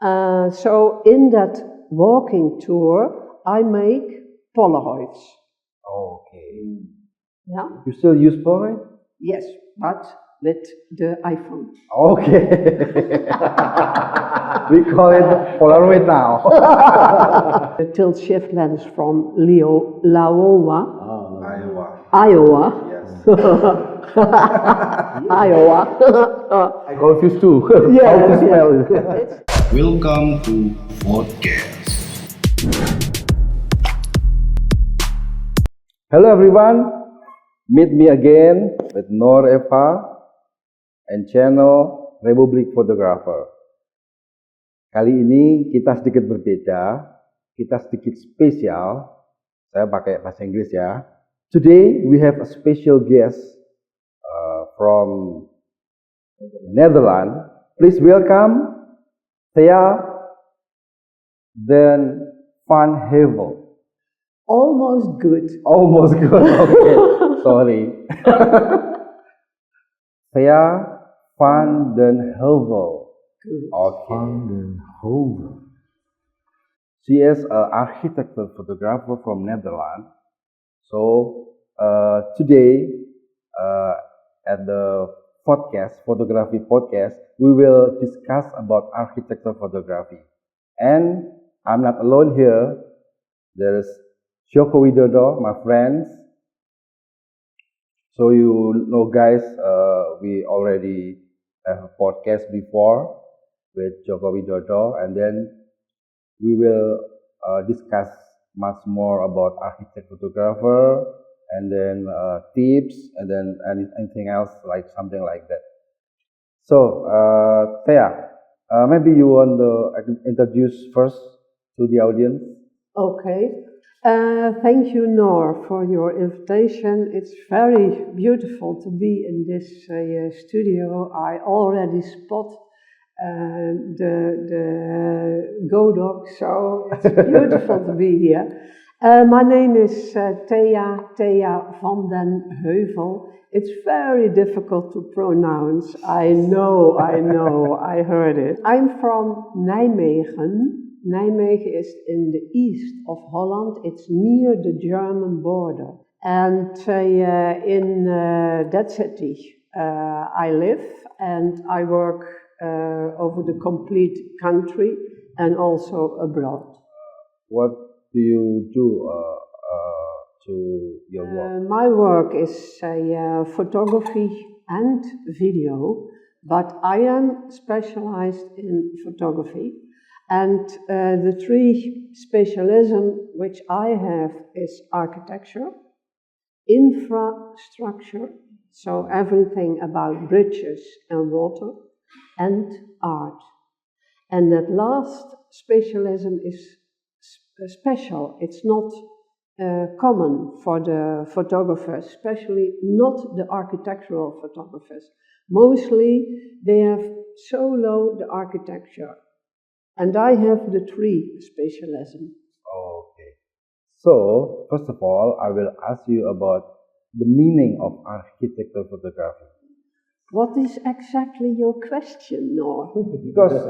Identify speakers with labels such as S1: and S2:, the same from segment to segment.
S1: So in that walking tour, I make Polaroids.
S2: Okay.
S1: Yeah.
S2: You still use Polaroid?
S1: Yes, but with the iPhone.
S2: Okay. We call it Polaroid now.
S1: The tilt shift lens from Laowa,
S2: Iowa.
S1: Iowa.
S2: Yes.
S1: Iowa.
S2: I confused too.
S1: Yeah,
S2: How to spell
S1: yeah.
S2: it?
S3: Welcome to podcast.
S2: Hello everyone. Meet me again with Nor Eva and channel Republic Photographer. Kali ini kita sedikit berbeda, kita sedikit spesial. Saya pakai bahasa Inggris ya. Today we have a special guest from Netherlands. Please welcome Thea van Heuvel.
S1: Almost good.
S2: Almost good. Okay, sorry. Thea van den Heuvel. Okay. Van den Heuvel. She is an architectural photographer from Netherlands. So today at the photography podcast, we will discuss about architectural photography. And I'm not alone here. There is Joko Widodo, my friends. So you know guys, we already have a podcast before with Joko Widodo, and then we will discuss much more about architect photographer, and then tips, and then anything else like something like that. So Thea, maybe you want to introduce first to the audience.
S1: Okay. Thank you, Nor, for your invitation. It's very beautiful to be in this studio. I already spot the Godok, so it's beautiful to be here. My name is Thea van den Heuvel. It's very difficult to pronounce. I know, I heard it. I'm from Nijmegen. Nijmegen is in the east of Holland. It's near the German border. And in that city I live, and I work over the complete country and also abroad.
S2: What do you do to your work?
S1: My work is photography and video, but I am specialized in photography. And the three specialisms which I have is architecture, infrastructure, so everything about bridges and water, and art. And that last specialism is special. It's not common for the photographers, especially not the architectural photographers. Mostly they have solo the architecture. And I have the three specialisms.
S2: Okay. So, first of all, I will ask you about the meaning of architectural photography.
S1: What is exactly your question, Nor?
S2: Because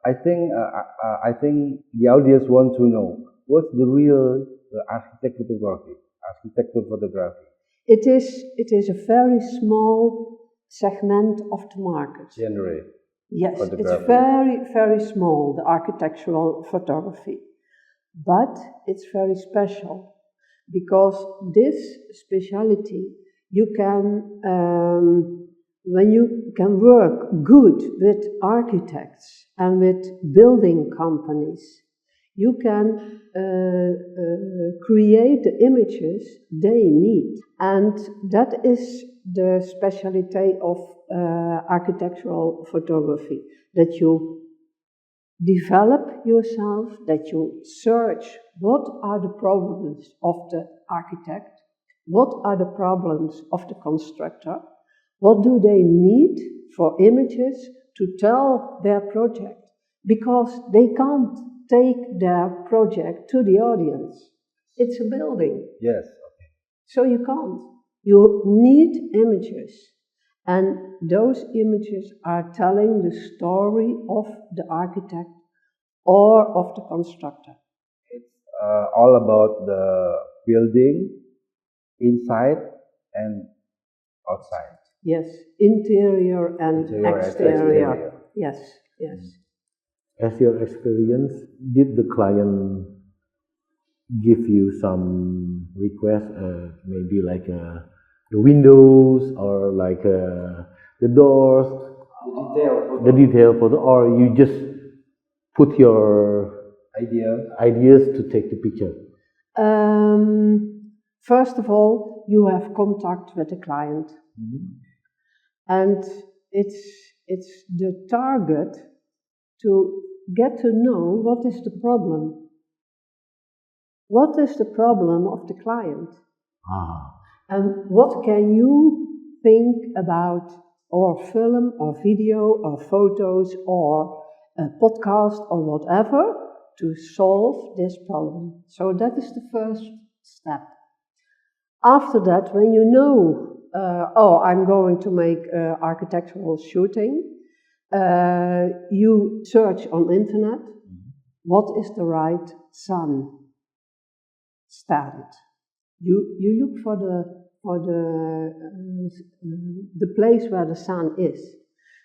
S2: I think the audience want to know what's the real architectural photography.
S1: It is a very small segment of the market.
S2: Genre.
S1: Yes, it's very, very small, the architectural photography. But it's very special because this specialty, you can, when you can work good with architects and with building companies, you can create the images they need. And that is the specialty of architectural photography, that you develop yourself, that you search what are the problems of the architect, what are the problems of the constructor, what do they need for images to tell their project, because they can't take their project to the audience. It's a building.
S2: Yes. Okay.
S1: So you can't. You need images. And those images are telling the story of the architect or of the constructor.
S2: It's all about the building inside and outside.
S1: Yes, interior and
S2: Interior and
S1: exterior.
S2: exterior.
S1: Yes, yes.
S4: As your experience, did the client give you some request, maybe like the windows or like the doors, the detail photo, or you just put your ideas to take the picture?
S1: First of all, you have contact with the client, and it's the target to get to know what is the problem. What is the problem of the client? And what can you think about, or film, or video, or photos, or a podcast, or whatever, to solve this problem? So that is the first step. After that, when you know, I'm going to make architectural shooting, you search on internet, what is the right sun stand? You look for the place where the sun is.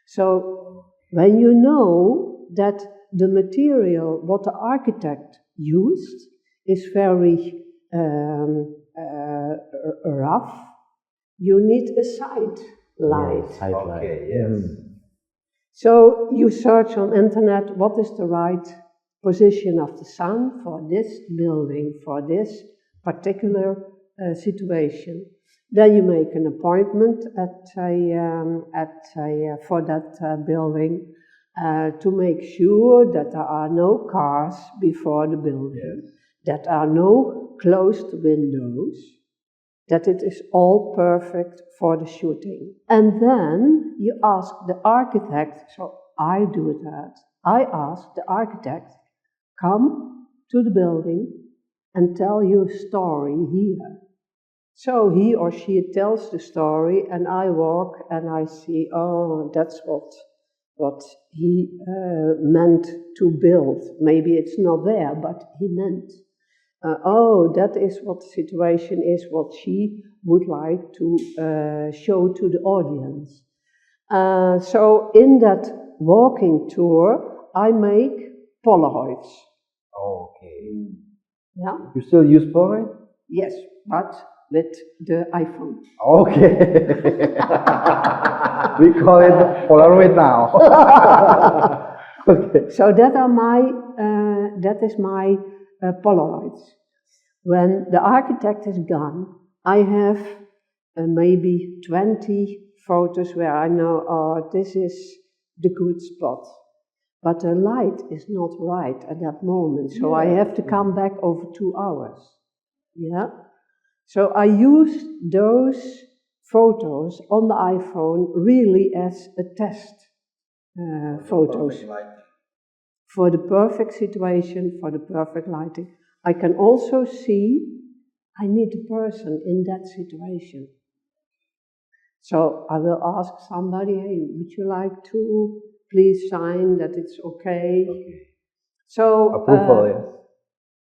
S1: So when you know that the material what the architect used is very rough, you need a side light.
S4: Side light.
S2: Okay, yes.
S1: So you search on internet what is the right position of the sun for this building, for this particular situation. Then you make an appointment for that building to make sure that there are no cars before the building, that are no closed windows, that it is all perfect for the shooting. And then you ask the architect, so I do that, I ask the architect, come to the building and tell your story here. So he or she tells the story, and I walk and I see, oh, that's what he meant to build. Maybe it's not there, but he meant. That is what the situation is, what she would like to show to the audience. So in that walking tour, I make Polaroids.
S2: Okay.
S1: Yeah?
S2: You still use Polaroid?
S1: Yes, but with the iPhone.
S2: Okay. We call it Polaroid now. Okay.
S1: So that is my Polaroids. When the architect is gone, I have maybe 20 photos where I know, oh, this is the good spot. But the light is not right at that moment, so I have to come back over 2 hours. Yeah? So I use those photos on the iPhone really as a test photos. For the perfect situation, for the perfect lighting. I can also see I need a person in that situation. So I will ask somebody, hey, would you like to please sign that it's okay? So
S2: Approval, yes.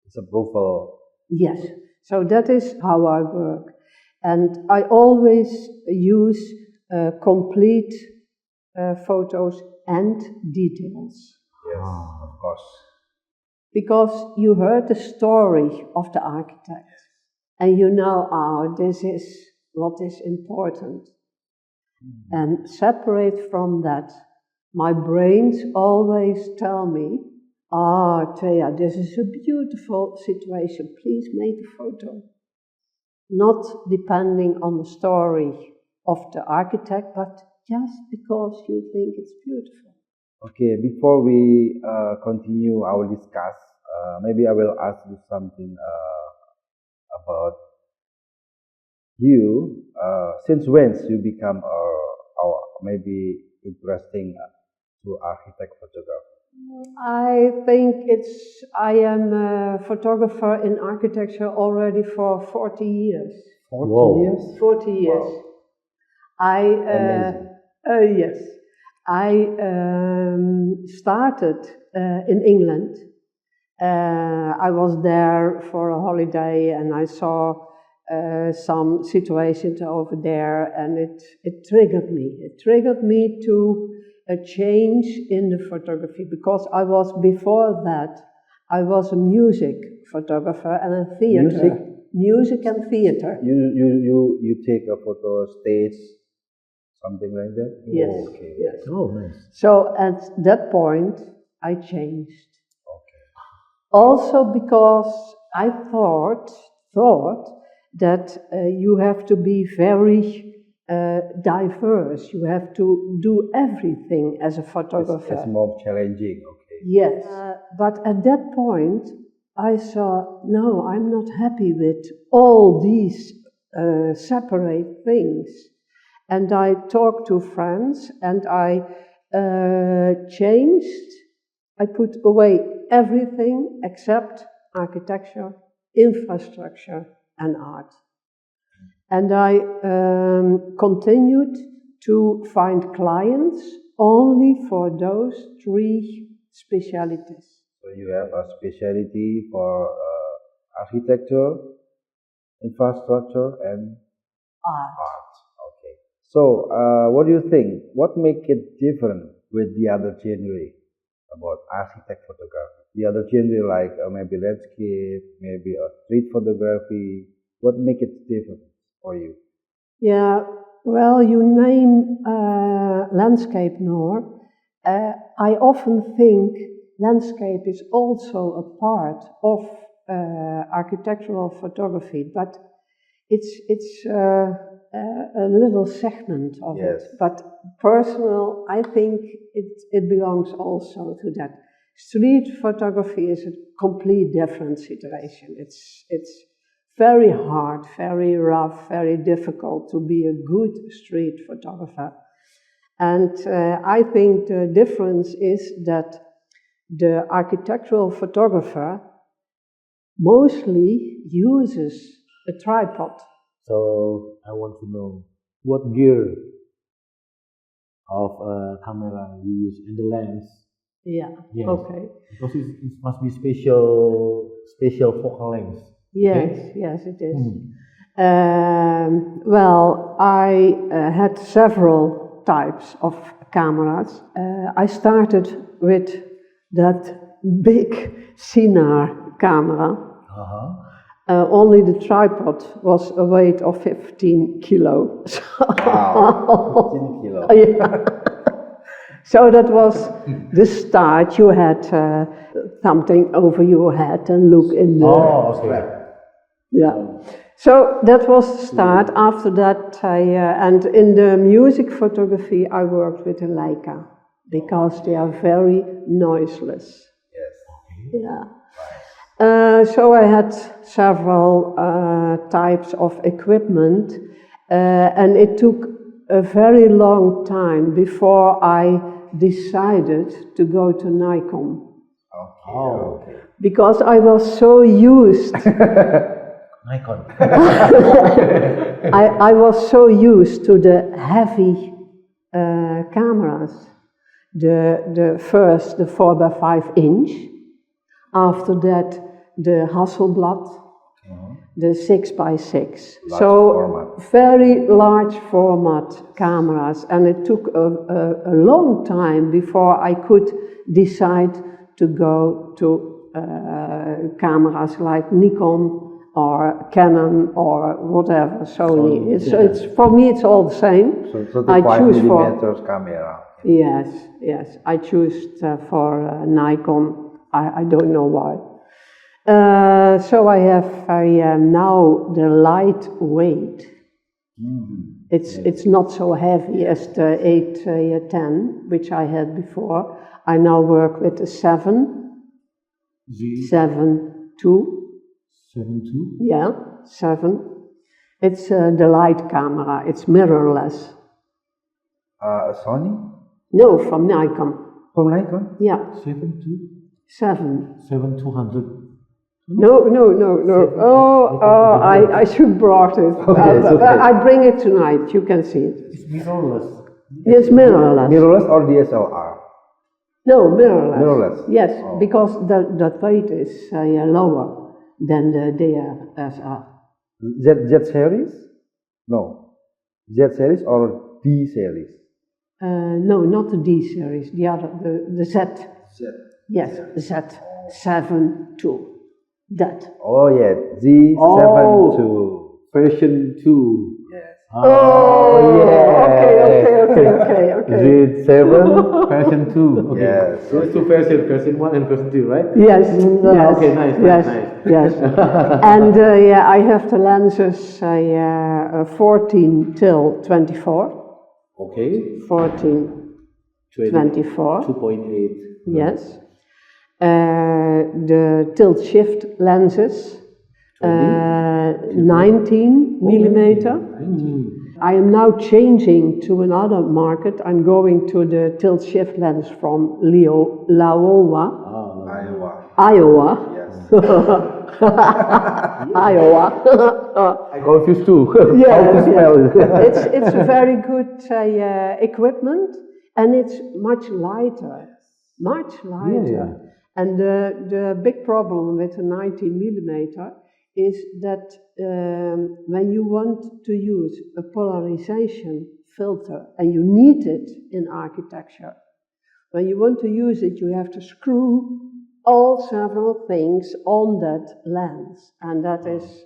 S2: It's approval.
S1: Yes. So that is how I work. And I always use complete photos and details.
S2: Yes, of course.
S1: Because you heard the story of the architect and you know, this is what is important. And separate from that, my brains always tell me, Thea, this is a beautiful situation, please make a photo. Not depending on the story of the architect, but just because you think it's beautiful.
S2: Okay, before we continue our discuss, maybe I will ask you something about you. Since when you become maybe interesting to architect photography?
S1: I think I am a photographer in architecture already for 40 years.
S2: 40
S4: Whoa.
S2: years?
S1: 40 years.
S2: Wow. Amazing.
S1: Yes. I started in England. I was there for a holiday and I saw some situations over there, and it triggered me. It triggered me to a change in the photography, because before that, I was a music photographer and a theater. Music and theater.
S2: You take a photo stage, something like that?
S1: Yes.
S2: Oh, okay.
S1: Yes.
S4: Oh, nice.
S1: So at that point, I changed.
S2: Okay.
S1: Also because I thought that you have to be very diverse. You have to do everything as a photographer.
S2: It's more challenging, okay.
S1: Yes. But at that point, I saw, no, I'm not happy with all these separate things. And I talked to friends and I changed. I put away everything except architecture, infrastructure, and art. And I continued to find clients only for those 3 specialties.
S2: So you have a specialty for architecture, infrastructure, and art. Okay. So what do you think? What makes it different with the other genre about architect photography? The other genre like maybe landscape, maybe a street photography. What makes it different for you?
S1: Yeah, well, you name landscape, Noor. I often think landscape is also a part of architectural photography, but it's a little segment of
S2: Yes.
S1: it. But personal, I think it belongs also to that. Street photography is a complete different situation. It's very hard, very rough, very difficult to be a good street photographer. And I think the difference is that the architectural photographer mostly uses a tripod.
S4: So I want to know what gear of a camera you use and the lens.
S1: Yeah,
S4: Yes.
S1: okay.
S4: Because it must be special focal length.
S1: Yes, yes, it is. Well, I had several types of cameras. I started with that big Sinar camera. Only the tripod was a weight of 15 kilo.
S2: Wow, 15 kilo.
S1: Yeah. So that was the start. You had something over your head and look in the...
S4: Oh, okay.
S1: Yeah. So that was the start. After that, and in the music photography, I worked with a Leica because they are very noiseless.
S2: Yes.
S1: Yeah. So I had several types of equipment, and it took a very long time before I decided to go to Nikon,
S2: Okay.
S1: because I was so used.
S4: Nikon.
S1: I was so used to the heavy cameras. The first, the 4x5 inch. After that, the Hasselblad, the 6x6.
S2: Large
S1: so
S2: format.
S1: very large format cameras, and it took a long time before I could decide to go to cameras like Nikon or Canon or whatever, Sony. It's for me, it's all the same.
S2: So 35mm camera.
S1: Yes. I choose for Nikon. I don't know why. So I have now the lightweight. It's not so heavy as the 810, which I had before. I now work with the 7.2.
S4: 7.2?
S1: Yeah, 7. It's the light camera. It's mirrorless.
S2: Sony?
S1: No, from Nikon.
S2: From Nikon?
S1: Yeah,
S4: 7.2?
S1: 7.
S4: 7.200.
S1: No. I should brought it.
S2: Okay, it's okay.
S1: I bring it tonight. You can see it.
S4: It's mirrorless.
S1: Yes, mirrorless.
S2: Mirrorless or DSLR?
S1: No, mirrorless.
S2: Mirrorless.
S1: Yes,
S2: Oh.
S1: because that weight is lower than the DSLR.
S2: Z series? No. Z series or D series?
S1: No, not the D series. The other, the Z.
S2: Z.
S1: Yes, Z7 II. That.
S2: Oh yeah, Z72.
S4: Version 2.
S2: Yes.
S1: Oh,
S4: yeah.
S1: okay.
S4: Z7 version 2. Okay.
S2: Yes.
S4: There's two versions, version 1 and version 2, right?
S1: Yes, yes.
S4: Okay, nice.
S1: Yes. And yeah, I have the lenses 14 till 24.
S4: Okay.
S1: 14, 24.
S4: 2.8.
S1: Yes. The tilt shift lenses, 19 millimeter. I am now changing to another market. I'm going to the tilt shift lens from Laowa, Iowa.
S2: Yes.
S1: Iowa.
S4: I confused too.
S1: Yeah,
S4: How to spell it?
S1: it's a very good equipment, and it's much lighter. Much lighter.
S4: Yeah.
S1: And the big problem with a 19 millimeter is that when you want to use a polarization filter, and you need it in architecture, when you want to use it, you have to screw all several things on that lens, and that is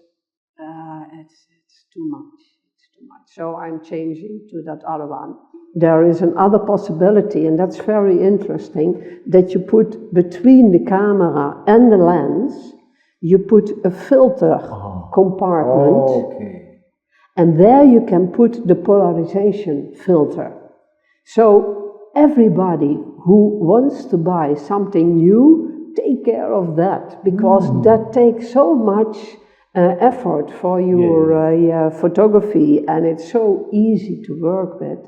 S1: it's too much. It's too much. So I'm changing to that other one. There is another possibility, and that's very interesting, that you put between the camera and the lens, you put a filter compartment,
S2: Okay.
S1: and there you can put the polarization filter. So everybody who wants to buy something new, take care of that, because that takes so much effort for your photography, and it's so easy to work with.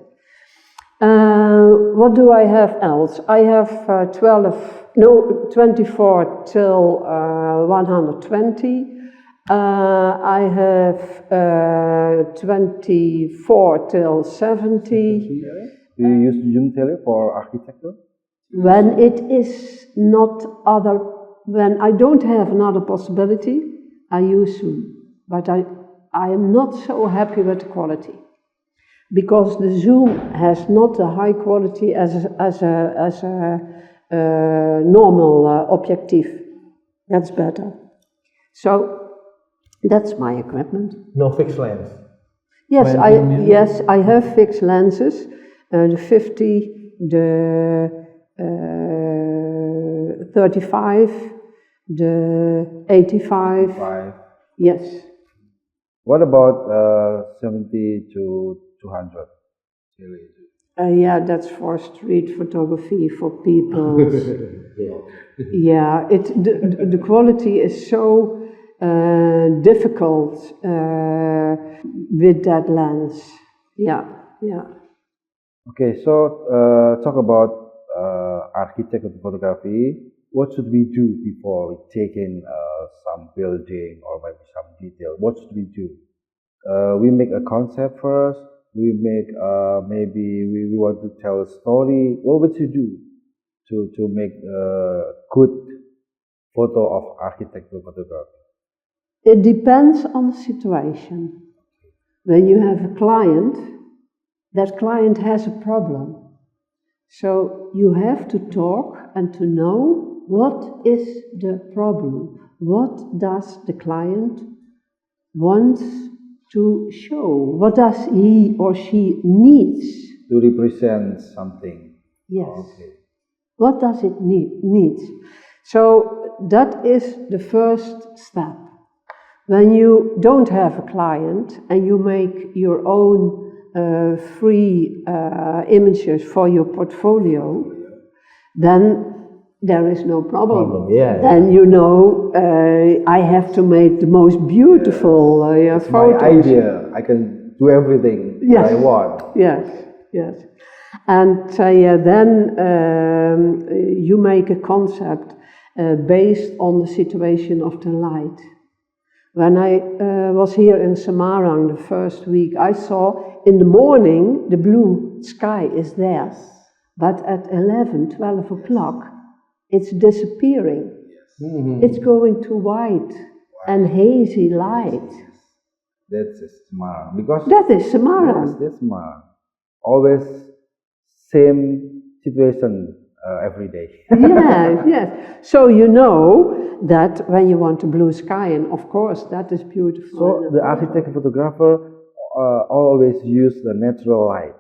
S1: What do I have else? I have 24 till 120. I have 24 till 70.
S2: Do you use Zoom tele for architecture?
S1: When it is not other, when I don't have another possibility, I use Zoom. But I am not so happy with the quality, because the Zoom has not a high quality as a normal objective. That's better. So that's my equipment.
S4: No fixed lens.
S1: Yes,
S4: 20 millimeter?
S1: yes, I have fixed lenses, the 50, the 35, the 85.
S2: 5.
S1: Yes.
S2: What about 70 to 200?
S1: Yeah, that's for street photography, for people. Yeah, the quality is so difficult with that lens. Yeah.
S2: Okay, so talk about architecture photography. What should we do before we take in some building or maybe some detail? What should we do? We make a concept first. We make maybe we want to tell a story. What would you do to make a good photo of architectural photography?
S1: It depends on the situation. When you have a client, that client has a problem. So you have to talk and to know what is the problem. What does the client want to show? What does he or she needs?
S2: To represent something.
S1: Yes.
S2: Okay.
S1: What does it needs? So that is the first step. When you don't have a client and you make your own free images for your portfolio, then there is no problem.
S4: Yeah.
S1: Then you know I have to make the most beautiful
S2: It's
S1: photos.
S2: my idea. I can do everything
S1: Yes.
S2: I want.
S1: Yes. And then you make a concept based on the situation of the light. When I was here in Semarang the first week, I saw in the morning, the blue sky is there. But at 11, 12 o'clock, it's disappearing. It's going to white and hazy light.
S2: That's Semarang. Because
S1: That is Semarang.
S2: yes, that's Semarang. Always same situation every day.
S1: Yes, yes. So you know that when you want a blue sky, and of course that is beautiful.
S2: So the architect and photographer always use the natural light,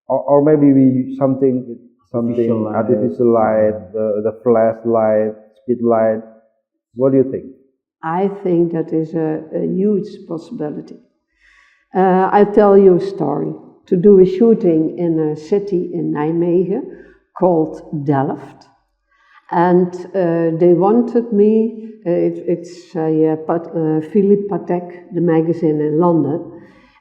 S2: or maybe we something
S4: Artificial light.
S2: artificial light, the flash light, speed light. What do you think?
S1: I think that is a huge possibility. I'll tell you a story. To do a shooting in a city in Nijmegen called Delft. And they wanted me, it's Philippe Patek, the magazine in London.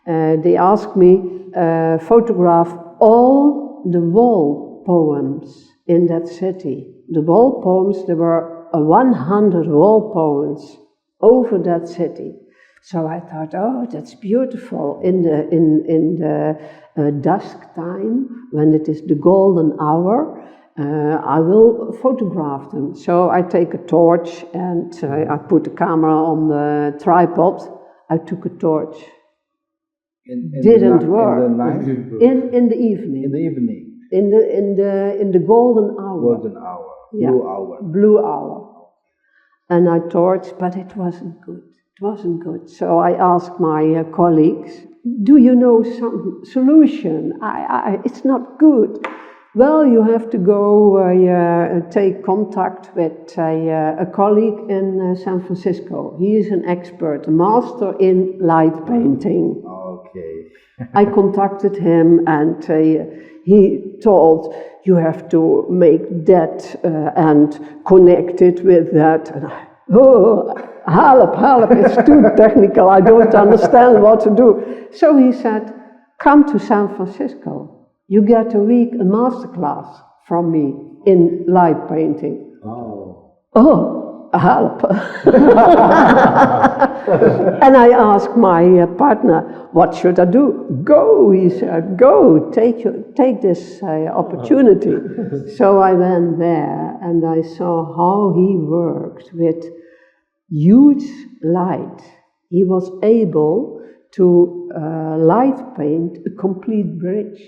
S1: They asked me photograph all the wall poems in that city. The wall poems, there were 100 wall poems over that city. So I thought, oh, that's beautiful. In the dusk time, when it is the golden hour, I will photograph them. So I take a torch and I put the camera on the tripod. I took a torch. Didn't work.
S2: In the night?
S1: In the evening.
S2: In the evening.
S1: In the golden hour.
S2: Golden hour.
S1: Yeah.
S2: Blue hour.
S1: Blue hour. And I torched, but it wasn't good. It wasn't good. So I asked my colleagues, do you know some solution? It's not good. Well, you have to go take contact with a colleague in San Francisco. He is an expert, a master in light painting.
S2: Okay.
S1: I contacted him and he told, you have to make that and connect it with that. And help, it's too technical, I don't understand what to do. So he said, come to San Francisco. You get a week a masterclass from me in light painting. Oh, help. And I asked my partner, what should I do? Go, he said, go, take this opportunity. So I went there and I saw how he worked with huge light. He was able to light paint a complete bridge,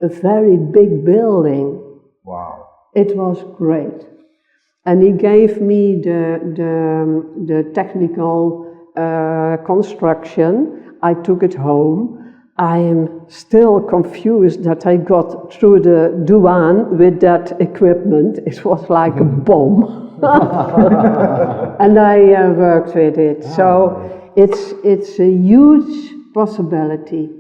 S1: a very big building.
S2: Wow.
S1: It was great. And he gave me the technical construction. I took it home. I am still confused that I got through the douane with that equipment. It was like a bomb. And I worked with it. So it's a huge possibility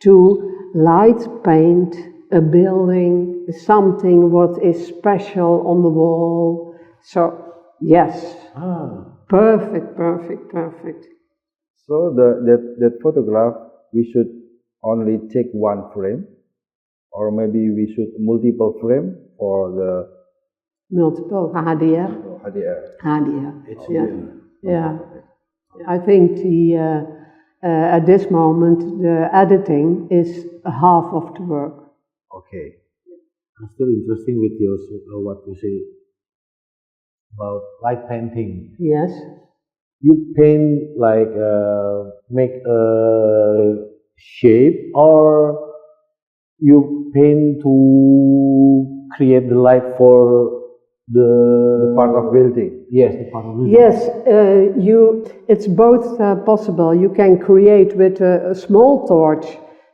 S1: to light paint a building, something what is special on the wall. So, yes, perfect.
S2: So that photograph, we should only take one frame, or maybe we should multiple frame for the
S1: multiple HDR.
S2: HDR.
S1: Yeah. I think at this moment the editing is half of the work.
S2: Okay.
S4: I'm still interesting with your what you say about light painting.
S1: Yes.
S4: You paint like make a shape, or you paint to create the light for the
S2: Part of building.
S4: Yes, the part of building.
S1: Yes, it's both possible. You can create with a small torch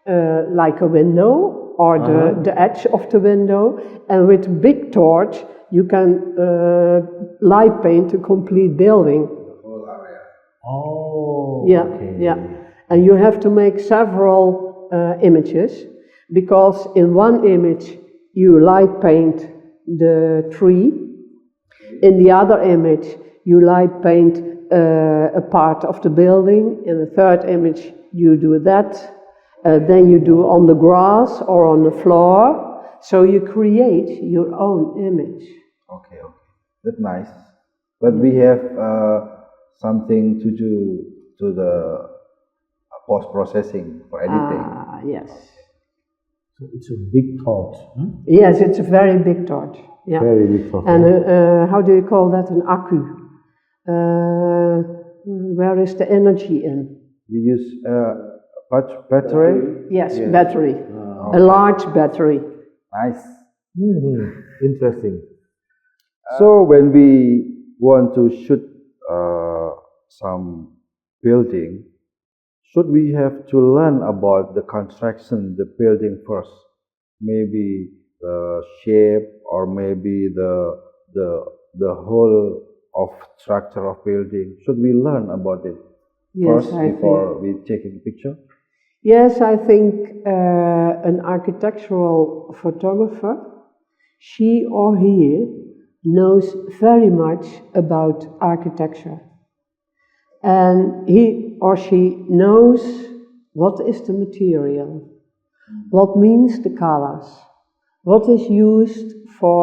S1: like a window or the edge of the window, and with a big torch you can light paint a complete building.
S4: Oh.
S1: Yeah,
S4: okay.
S1: yeah. And you have to make several images, because in one image you light paint the tree, in the other image you light paint a part of the building, in the third image you do that, then you do on the grass or on the floor, so you create your own image.
S2: Okay. That's nice. But we have something to do to the post-processing for editing.
S1: Yes.
S4: So it's a big torch.
S1: Yes, it's a very big torch. Yeah.
S4: Very big torch.
S1: And how do you call that? An accu. Where is the energy in?
S2: We use battery.
S1: Yes, battery. A large battery.
S2: Nice.
S4: Interesting.
S2: So when we want to shoot some building, should we have to learn about the construction, the building first? Maybe the shape, or maybe the whole of structure of building. Should we learn about it first before we taking picture?
S1: Yes, I think an architectural photographer, she or he knows very much about architecture. And he or she knows what is the material, what means the colors, what is used for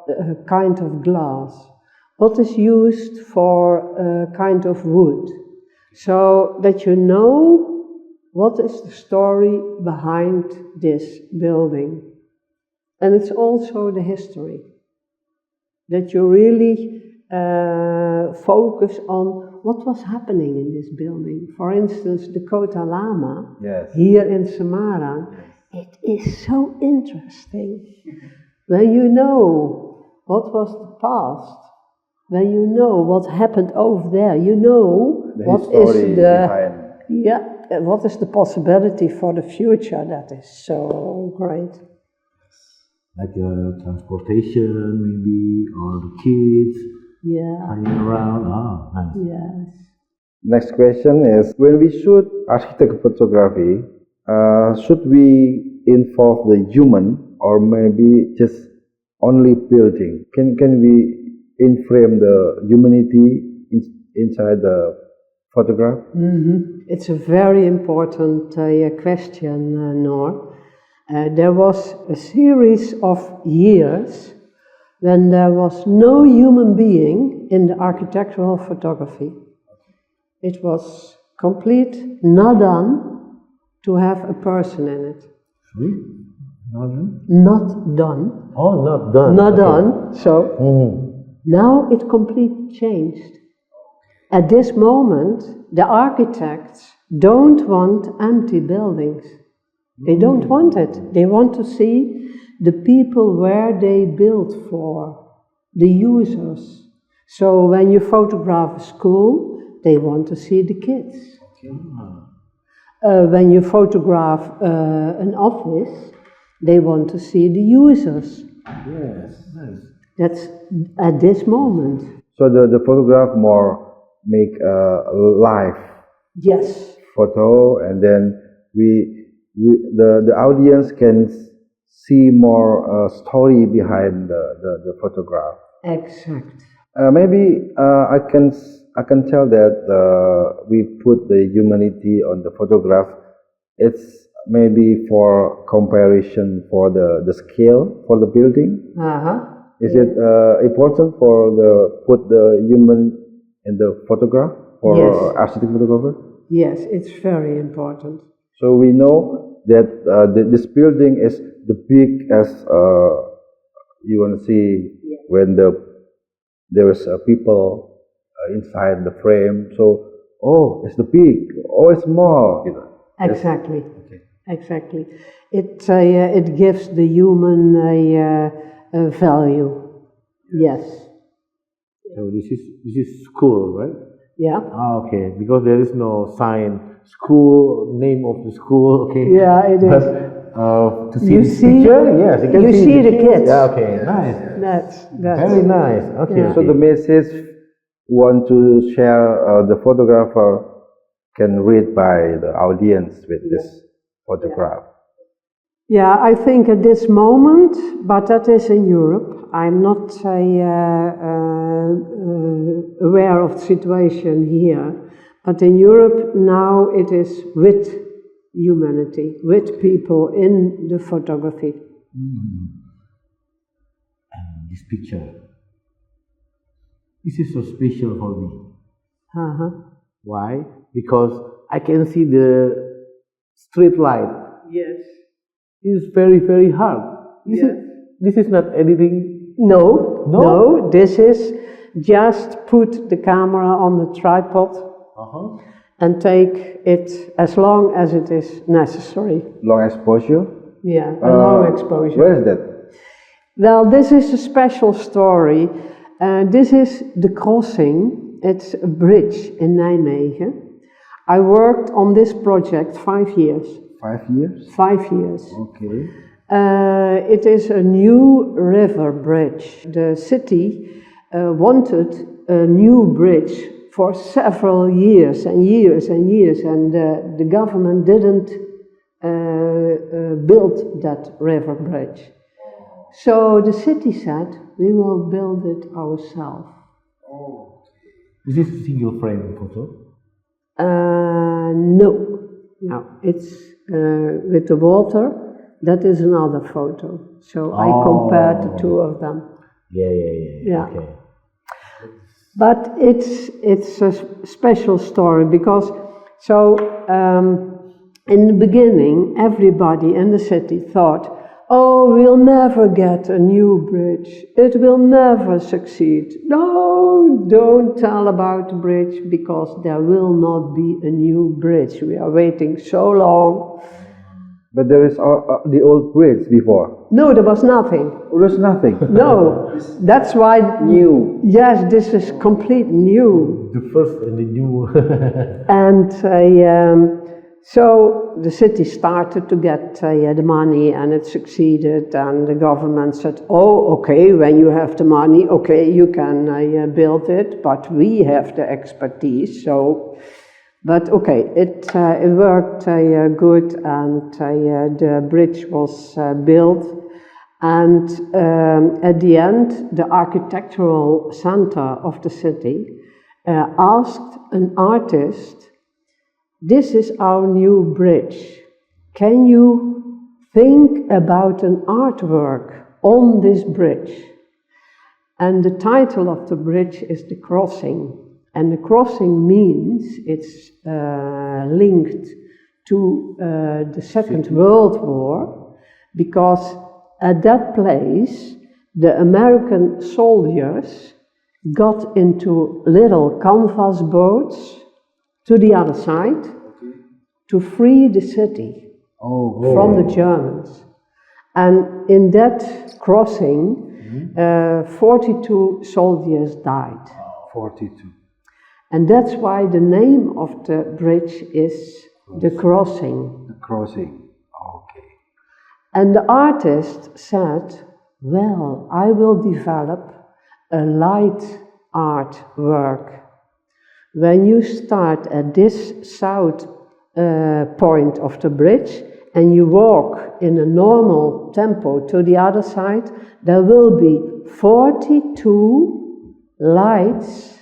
S1: a kind of glass, what is used for a kind of wood, so that you know what is the story behind this building. And it's also the history, that you really focus on what was happening in this building. For instance, the Kota Lama, here in Semarang, it is so interesting. When you know what was the past, when you know what happened over there, you know what is the possibility for the future. That is so great.
S4: Like transportation, maybe, or the kids hanging around. Ah, nice.
S1: Yes.
S2: Next question is, when we shoot architect photography, should we involve the human, or maybe just only building? Can we in-frame the humanity inside the photograph?
S1: It's a very important question, Noor. There was a series of years when there was no human being in the architectural photography. It was complete not done to have a person in it.
S4: Not done?
S1: Not done.
S4: Oh, not done.
S1: Not done. So now it completely changed. At this moment, the architects don't want empty buildings. They don't want it. They want to see the people where they build for, the users. So when you photograph a school, they want to see the kids. When you photograph an office, they want to see the users.
S4: Yes, nice.
S1: That's at this moment.
S2: So the photograph more make a live photo, and then the audience can see more story behind the photograph.
S1: Exact.
S2: Maybe I can tell that we put the humanity on the photograph. It's maybe for comparison for the scale for the building. Is it important for put the human in the photograph for architect photographer?
S1: Yes, it's very important.
S2: So we know that this building is the big as you want to see when there is people inside the frame. So it's the big, it's small.
S1: Exactly. Exactly. It gives the human a value. Yes.
S4: So this is school, right?
S1: Yeah.
S4: Ah, okay. Because there is no sign, school, name of the school. Okay.
S1: Yeah, it is.
S4: But to see this picture, yes, you can
S1: see the kids.
S4: Yeah. Okay. Nice.
S1: That's
S4: very nice. Okay.
S1: Yeah.
S2: So the message want to share, the photographer can read by the audience with this photograph.
S1: Yeah, I think at this moment, but that is in Europe. I'm not aware of the situation here, but in Europe now it is with humanity, with people in the photography.
S4: And this picture, this is so special for me. Why? Because I can see the street light.
S1: Yes.
S4: It's very, very hard. This is not editing.
S1: No,
S4: No?
S1: no, this is just put the camera on the tripod and take it as long as it is necessary.
S2: Long exposure.
S1: Yeah, a long exposure.
S2: Where is that?
S1: Well, this is a special story. This is the crossing. It's a bridge in Nijmegen. I worked on this project 5 years.
S2: 5 years.
S1: 5 years.
S2: Okay.
S1: It is a new river bridge. The city wanted a new bridge for several years and years and years, and the government didn't build that river bridge. So the city said, we will build it ourselves.
S4: Is this a single frame photo?
S1: No, it's with the water. That is another photo. So I compared the two of them.
S4: Yeah. Okay.
S1: But it's a special story because in the beginning everybody in the city thought, oh, we'll never get a new bridge. It will never succeed. No, don't tell about the bridge because there will not be a new bridge. We are waiting so long.
S2: But there is the old bridge before.
S1: No, there was nothing.
S2: There's nothing.
S1: No, that's why
S2: New.
S1: Yes, this is complete new.
S4: The first and the new.
S1: And so the city started to get the money, and it succeeded, and the government said, oh, okay, when you have the money, okay, you can build it, but we have the expertise, so... But okay, it worked good, and the bridge was built, and at the end, the architectural center of the city asked an artist, this is our new bridge. Can you think about an artwork on this bridge? And the title of the bridge is The Crossing. And the crossing means it's linked to the Second World War, because at that place the American soldiers got into little canvas boats to the other side to free the city from the Germans. And in that crossing, 42 soldiers died.
S2: 42.
S1: And that's why the name of the bridge is The Crossing.
S2: The crossing. Okay.
S1: And the artist said, well, I will develop a light art work. When you start at this south point of the bridge and you walk in a normal tempo to the other side, there will be 42 lights.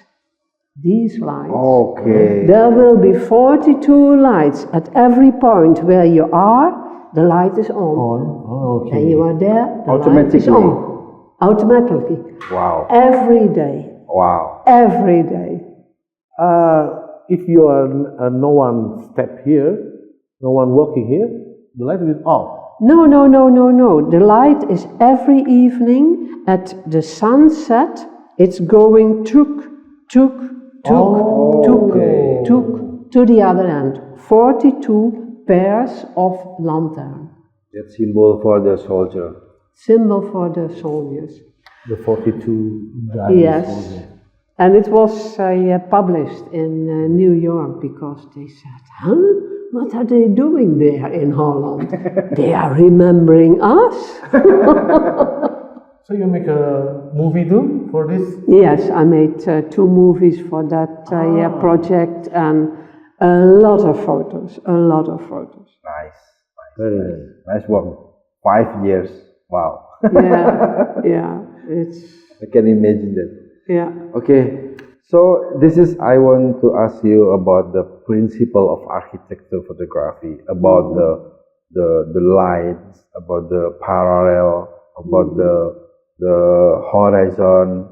S1: These lights.
S2: Okay.
S1: There will be 42 lights at every point where you are. The light is on.
S4: Okay.
S1: And you are there. The light is
S2: Automatically.
S1: on. Automatically.
S2: Wow.
S1: Every day.
S2: Wow.
S1: Every day.
S4: If you are no one step here, no one walking here, the light is off.
S1: No. The light is every evening at the sunset. It's going tuk to the other end. 42 pairs of lanterns.
S2: That symbol for the soldier.
S1: Symbol for the soldiers.
S4: The 42 guys.
S1: Yes. And it was published in New York because they said, huh? What are they doing there in Holland? They are remembering us.
S4: So you make a movie too for this?
S1: Yes, I made 2 movies for that project, and a lot of photos.
S2: Nice.
S4: Very nice.
S2: Nice work. 5 years. Wow.
S1: Yeah, it's,
S2: I can imagine that.
S1: yeah.
S2: Okay. So I want to ask you about the principle of architecture photography, about the lines, about the parallel, about the horizon.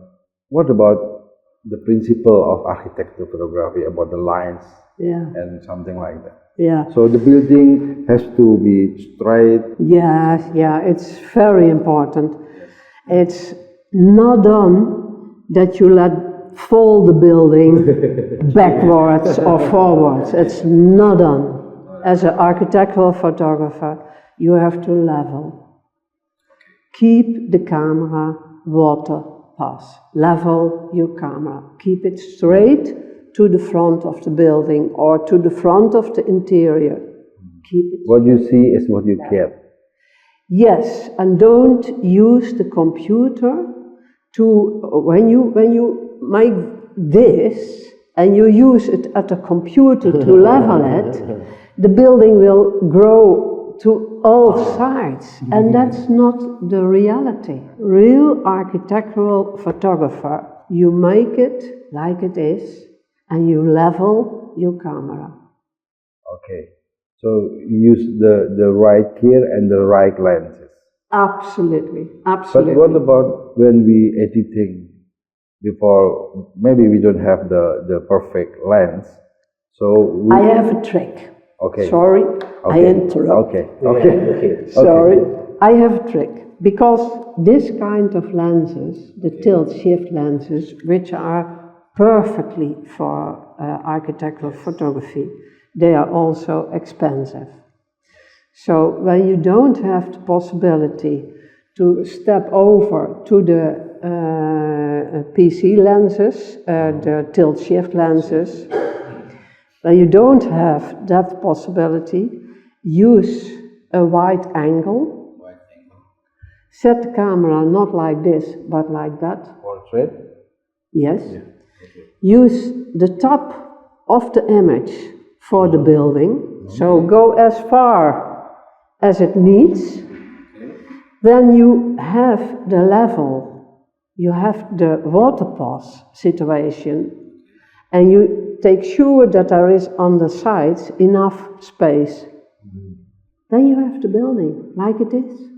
S2: What about the principle of architecture photography about the lines
S1: Yeah,
S2: and something like that.
S1: yeah.
S2: So the building has to be straight.
S1: Yes, yeah, it's very important. It's not done that you let fall the building backwards or forwards. It's not done. As an architectural photographer, you have to level. Keep the camera water pass. Level your camera. Keep it straight to the front of the building or to the front of the interior. Keep it.
S2: What you see is what you get.
S1: Yes, and don't use the computer to, when you make this and you use it at the computer to level it, the building will grow to all sides, and that's not the reality. Real architectural photographer, you make it like it is and you level your camera.
S2: Okay. So you use the right gear and the right lenses.
S1: Absolutely,
S2: But
S1: absolutely.
S2: what about when we editing before, maybe we don't have the perfect lens. So we,
S1: I have a trick.
S2: okay.
S1: Sorry, I
S2: Okay.
S1: interrupt.
S2: Okay.
S1: Sorry, I have a trick. Because this kind of lenses, the tilt shift lenses, which are perfectly for architectural photography, they are also expensive. So when you don't have the possibility to step over to the PC lenses, the tilt shift lenses, when you don't have that possibility, use a wide angle. Set the camera not like this, but like that.
S2: Portrait.
S1: Yes. Use the top of the image for the building. So go as far as it needs. Then you have the level, you have the water pass situation, and you take sure that there is on the sides enough space. Then you have the building like it is.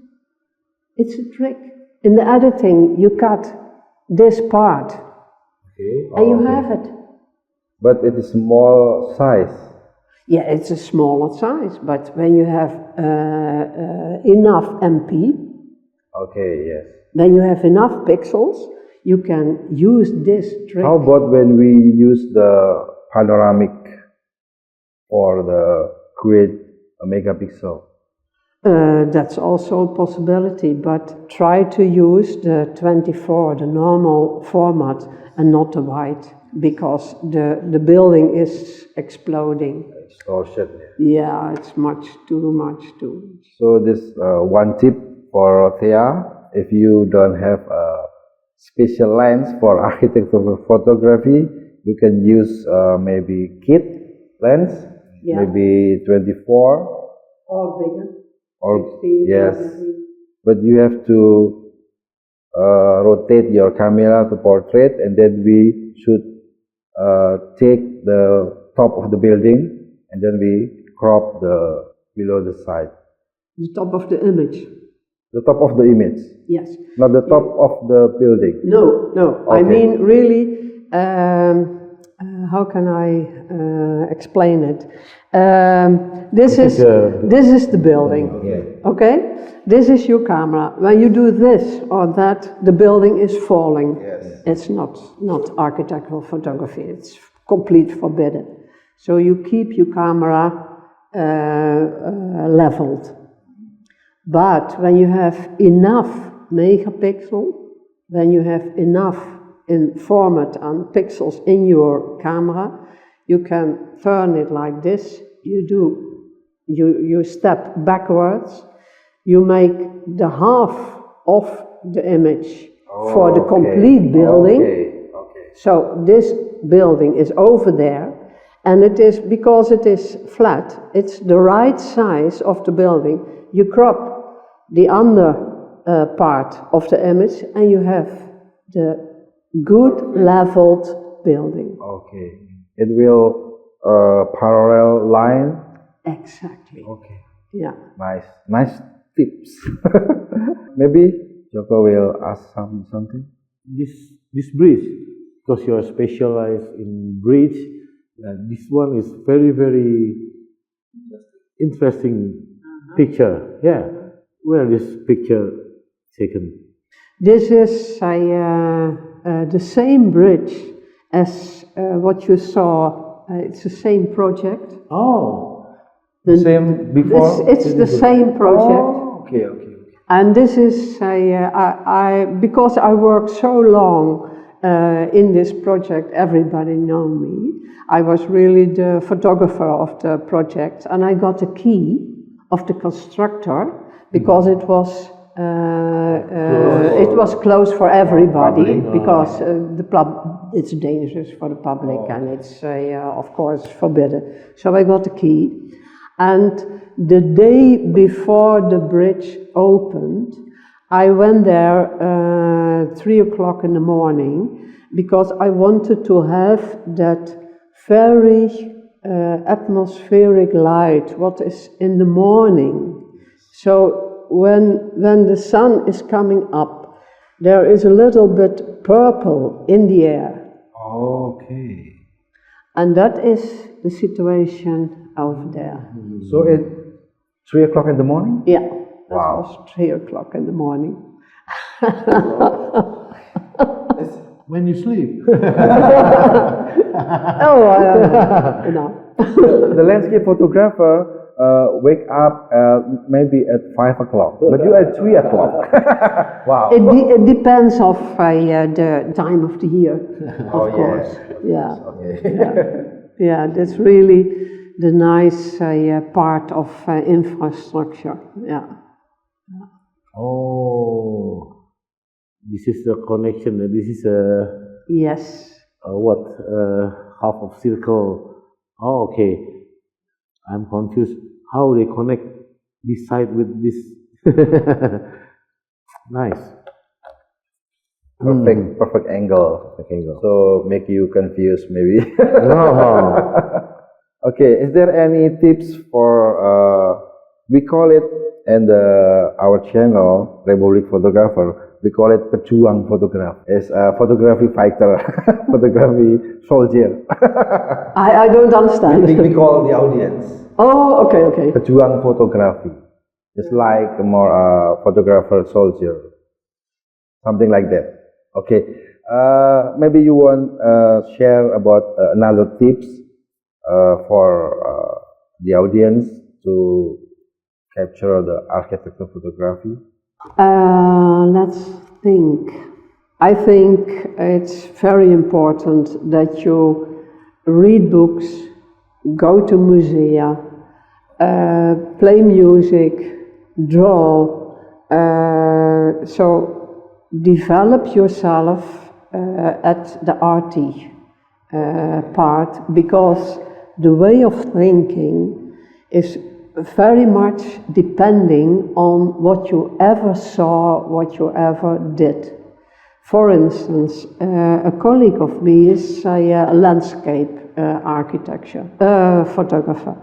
S1: It's a trick. In the editing, you cut this part, and you have it.
S2: But it is small size.
S1: Yeah, it's a smaller size, but when you have enough MP,
S2: Okay, yes.
S1: then you have enough pixels, you can use this trick.
S2: How about when we use the panoramic for the create a megapixel?
S1: That's also a possibility, but try to use the 24, the normal format, and not the wide, because the building is exploding.
S2: Distortion.
S1: Yeah, it's too much.
S2: So this one tip for Thea, if you don't have a special lens for architectural photography, you can use maybe kit lens,
S1: Yeah.
S2: maybe 24
S1: Or bigger.
S2: or
S1: 16,
S2: yes,
S1: 17.
S2: but you have to rotate your camera to portrait, and then we should take the top of the building, and then we crop the below the side,
S1: The top of the image.
S2: the top of the image,
S1: Yes.
S2: not the top of the building.
S1: No. I
S2: Okay.
S1: mean, really, how can I explain it? This is the building.
S2: Yeah.
S1: Okay? This is your camera. When you do this or that, the building is falling.
S2: Yes.
S1: It's not architectural photography. It's complete forbidden. So you keep your camera leveled. But when you have enough megapixel, when you have enough in format and pixels in your camera, you can turn it like this. You step backwards. You make the half of the image for the complete building.
S2: Okay.
S1: So this building is over there, and it is, because it is flat, it's the right size of the building. You crop the under part of the image, and you have the good leveled building.
S2: Okay. It will parallel line.
S1: Exactly.
S2: Okay.
S1: Yeah.
S2: Nice tips. Maybe Joko will ask something.
S4: This bridge because you are specialized in bridge. This one is very, very interesting picture. Yeah, where this picture taken?
S1: This is the same bridge as what you saw. It's the same project.
S4: Oh,
S2: Same before?
S1: It's the same project.
S2: Oh, okay.
S1: And this is, because I worked so long in this project, everybody know me. I was really the photographer of the project, and I got the key of the constructor because it was closed for everybody because it's dangerous for the public and it's of course forbidden. So I got the key, and the day before the bridge opened, I went there 3 o'clock in the morning because I wanted to have that very atmospheric light, what is in the morning. So when the sun is coming up, there is a little bit purple in the air.
S2: Okay.
S1: And that is the situation over there.
S2: So at 3 o'clock in the morning?
S1: Yeah, that
S2: Wow.
S1: was 3 o'clock in the morning.
S4: when you sleep.
S1: No.
S2: The landscape photographer wake up maybe at 5 o'clock, but you at 3 o'clock. Wow.
S1: It depends of the time of the year, of course. Yeah. Yeah, that's really the nice part of infrastructure. Yeah.
S4: Oh, this is the connection. This is
S1: Yes.
S4: what half of circle. Oh, okay. I'm confused. How they connect this side with this? Nice.
S2: Perfect angle. So make you confused maybe.
S4: Oh.
S2: Okay, is there any tips for we call it in our channel Republic Photographer, we call it pejuang photograph. It's a photography fighter, photography soldier.
S1: I don't understand.
S2: we call the audience
S1: Oh, okay.
S2: pejuang photography. It's like more photographer soldier, something like that. Okay, maybe you want share about another tips for the audience to capture the architecture photography.
S1: Let's think. I think it's very important that you read books, go to musea, play music, draw. So develop yourself at the arty part, because the way of thinking is very much depending on what you ever saw, what you ever did. For instance, a colleague of me is a landscape photographer,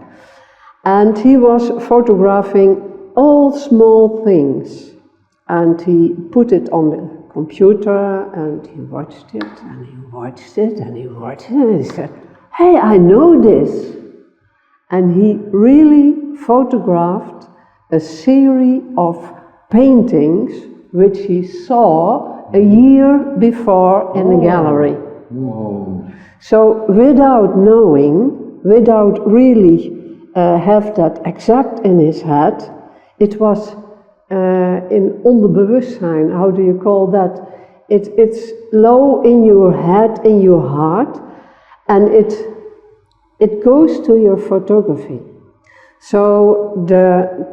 S1: and he was photographing all small things, and he put it on the computer, and he watched it, and he watched it, and he watched it, and he said, "Hey, I know this." And he really photographed a series of paintings which he saw a year before in the gallery. So without knowing, without really have that exact in his head, it was in onderbewustzijn, how do you call that? It's low in your head, in your heart, and it goes to your photography. So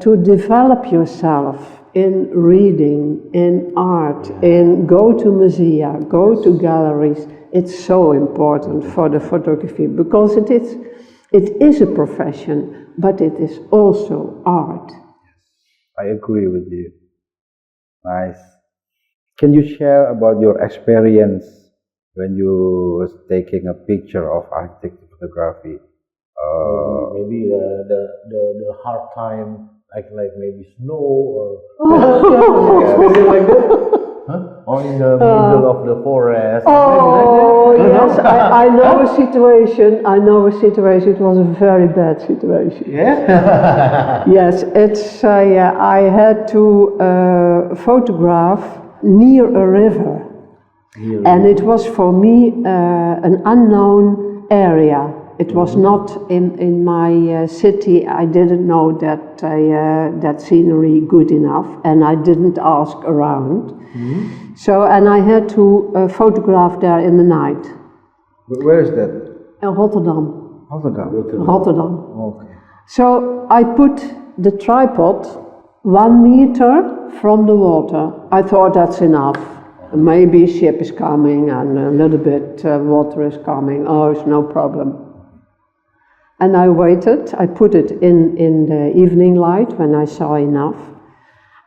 S1: to develop yourself in reading, in art, in go to musea, go to galleries, it's so important for the photography, because it is a profession, but it is also art.
S2: I agree with you. Nice. Can you share about your experience when you was taking a picture of architecture photography?
S4: Maybe the hard time, like maybe snow or
S1: Oh.
S4: experience like that. Huh? Or in the middle of the forest?
S1: Oh, yes, I know a situation. I know a situation. It was a very bad situation.
S4: Yeah?
S1: Yes, it's. I had to photograph near a river, and it was for me an unknown area. It was not in my city. I didn't know that scenery good enough, and I didn't ask around. So, and I had to photograph there in the night.
S2: Where is that?
S1: In Rotterdam.
S2: Rotterdam. Okay.
S1: So I put the tripod 1 meter from the water. I thought that's enough. Maybe a ship is coming and a little bit water is coming. Oh, it's no problem. And I waited. I put it in the evening light when I saw enough.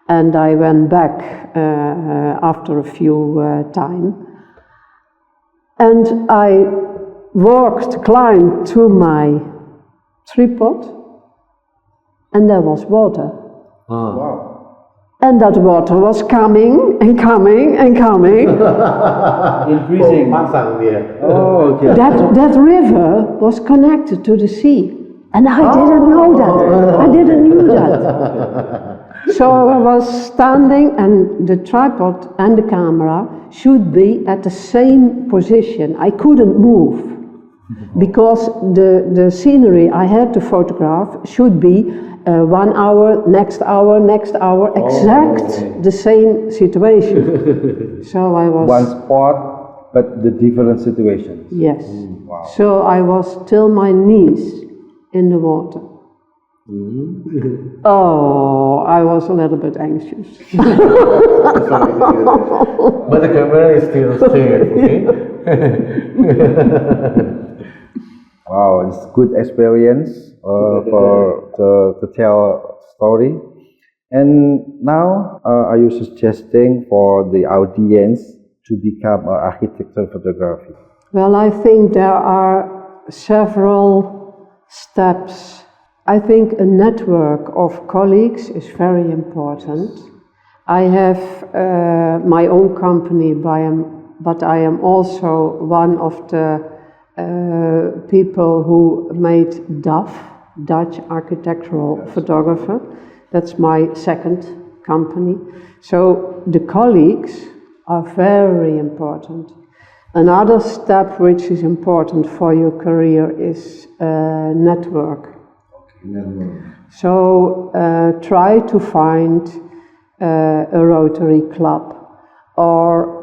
S1: And I went back after a few time. And I climbed to my tripod, and there was water.
S2: Wow.
S1: And that water was coming and coming and coming.
S2: Increasing. Oh, okay.
S1: That river was connected to the sea. And I didn't know that. I didn't know that. So I was standing, and the tripod and the camera should be at the same position. I couldn't move because the scenery I had to photograph should be 1 hour, next hour, exact the same situation. So I was...
S2: One spot, but the different situations.
S1: Yes.
S2: Wow.
S1: So I was till my knees in the water. Oh, I was a little bit anxious.
S4: But the camera is still safe, okay?
S2: Wow, it's good experience to tell story. And now, are you suggesting for the audience to become an architecture photography?
S1: Well, I think there are several steps. I think a network of colleagues is very important. I have my own company, but I am also one of the people who made DAF, Dutch Architectural Photographer. That's my second company. So the colleagues are very important. Another step which is important for your career is network. So try to find a Rotary Club or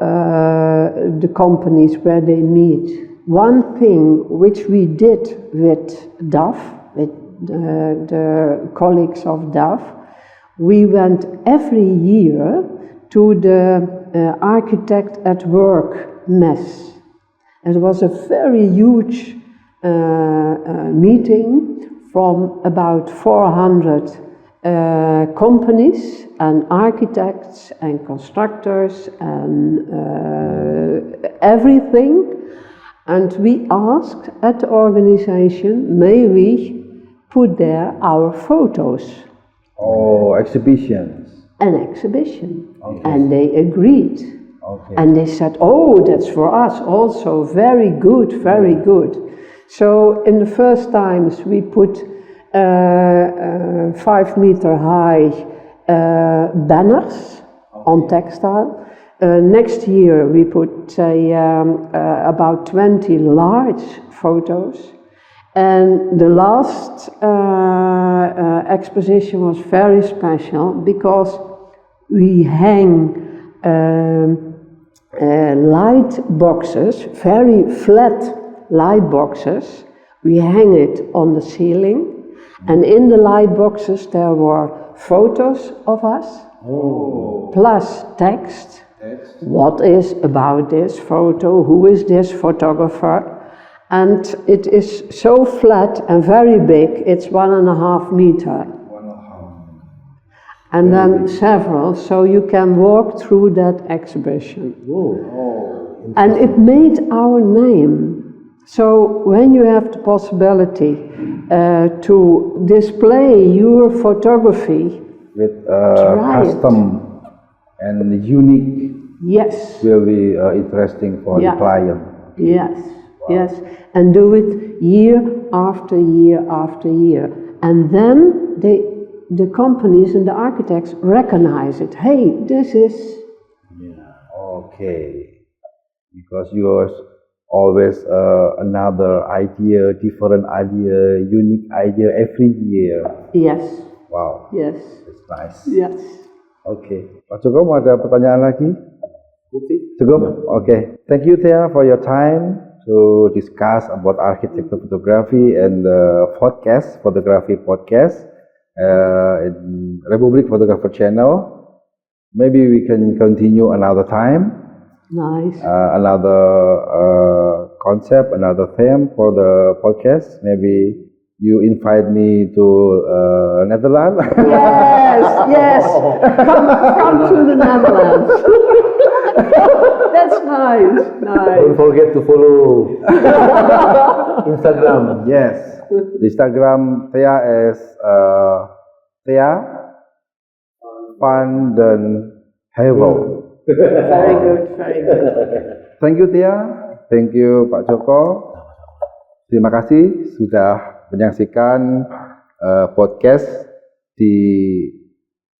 S1: the companies where they meet. One thing which we did with DAF, with the colleagues of DAF, we went every year to the Architect at Work mess. It was a very huge meeting from about 400 companies and architects and constructors and everything. And we asked at the organization, may we put there our photos?
S2: Oh, exhibitions.
S1: An exhibition.
S2: Okay.
S1: And they agreed.
S2: Okay.
S1: And they said, oh, that's for us also, very good, very good. So in the first times we put 5 meter high banners on textile. Next year we put say about 20 large photos. And the last exposition was very special because we hang light boxes, very flat light boxes. We hang it on the ceiling, and in the light boxes there were photos of us, plus text. What is about this photo? Who is this photographer? And it is so flat and very big, it's 1.5 meter. And then several, so you can walk through that exhibition. And it made our name. So when you have the possibility to display your photography
S2: with custom and unique
S1: Yes.
S2: will be interesting for the
S1: Yeah.
S2: client.
S1: Yes, yes, and do it year after year after year, and then the companies and the architects recognize it. Hey, this is
S2: Okay, because yours always another idea, different idea, unique idea every year.
S1: yes,
S2: Wow,
S1: yes,
S2: it's nice.
S1: yes.
S2: Oke, Pak Cukup mau ada pertanyaan lagi? Cukup? Oke. Thank you Thea for your time to discuss about architecture photography and the photography podcast in Republic Photographer channel. Maybe we can continue another time,
S1: Nice.
S2: another concept, another theme for the podcast. Maybe you invite me to Netherlands.
S1: Yes, yes. Come to the Netherlands. That's nice, nice.
S4: Don't forget to follow Instagram.
S2: Yes, the Instagram Thea is Thea van den Heuvel.
S1: Very good, very good.
S2: Thank you Thea, thank you Pak Joko. Terima kasih sudah menyaksikan podcast di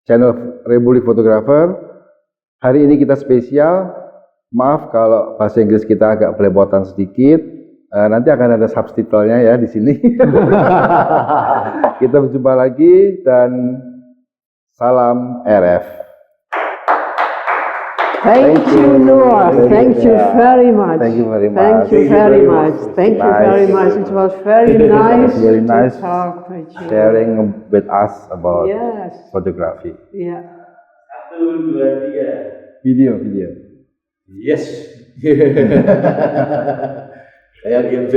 S2: channel Republic Photographer. Hari ini kita spesial. Maaf kalau bahasa Inggris kita agak belepotan sedikit. Nanti akan ada subtitlenya ya di sini. Kita berjumpa lagi dan salam RF.
S1: Thank you, Noor. Thank you very much.
S2: Thank you very much.
S1: Thank you very much. Thank you very much. It was very nice
S2: Very nice
S1: to talk with you.
S2: sharing with us about
S1: Yes.
S2: photography.
S1: Yeah.
S4: 1, 2, 3.
S2: Video.
S4: Yes. Saya Gen Z.